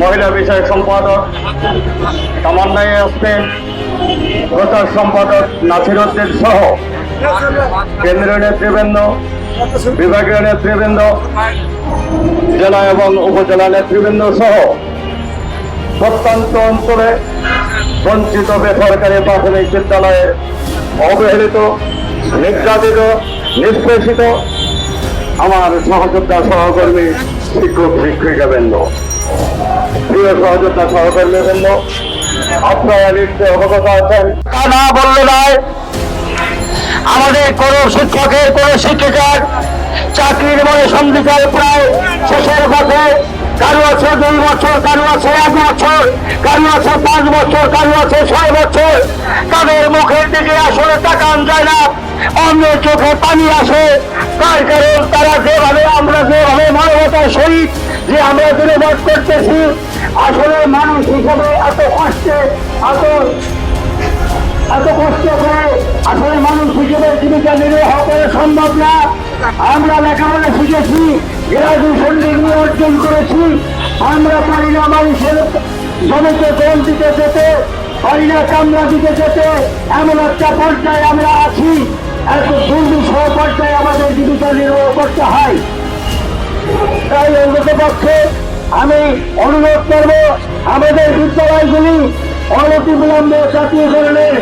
মহিলা বিষয়ক সম্পাদক তামান্না ইয়াসমিন, প্রচার সম্পাদক নাসির উদ্দিন সহ কেন্দ্রীয় নেতৃবৃন্দ, বিভাগীয় নেতৃবৃন্দ, জেলা এবং উপজেলা নেতৃবৃন্দ সহ প্রত্যন্ত অঞ্চলে বঞ্চিত বেসরকারি প্রাথমিক বিদ্যালয়ে অবহেলিত, নির্যাতিত, নিষ্পেষিত আমার সহযোদ্ধা সহকর্মী শিক্ষক শিক্ষিকাবৃন্দ, প্রিয় সহযোদ্ধা সহকর্মীবৃন্দ, আপনারা নিশ্চয় অবগত আছেন। তা না বললে নয়, আমাদের কোন শিক্ষকের কোন শিক্ষিকার চাকরির সন্ধিকাল প্রায় শেষের পথে। কারো আছে 2 বছর, কারো আছে 1 বছর, কারো আছে 5 বছর, কারো আছে 6 বছর। তাদের মুখের দিকে আসলে তাকান যায় না, অন্যের চোখে পানি আসে। তার কারণ তারা যেভাবে, আমরা যেভাবে মানবতার সহিত যে আমরা দিনবাদ করতেছি, আসলে মানুষ হিসাবে এত কষ্টে এত কষ্ট করে আসলে মানুষ হিসেবে জীবিকা নির্বাহ করা সম্ভব না। আমরা লেখাপড়া শিখেছি, গ্রাজুয়েশন ডিগ্রি অর্জন করেছি, আমরা পারি না মানুষের জমিতে জল দিতে যেতে, পারি না কামরা দিতে যেতে। এমন একটা পর্যায়ে আমরা আছি, এত দুর্বিষহ পর্যায়ে আমাদের জীবিকা নির্বাহ করতে হয়। তাই অন্তত পক্ষে আমি অনুরোধ করব, আমাদের বিদ্যালয়গুলি অনতিবিলম্বে জাতীয়করণের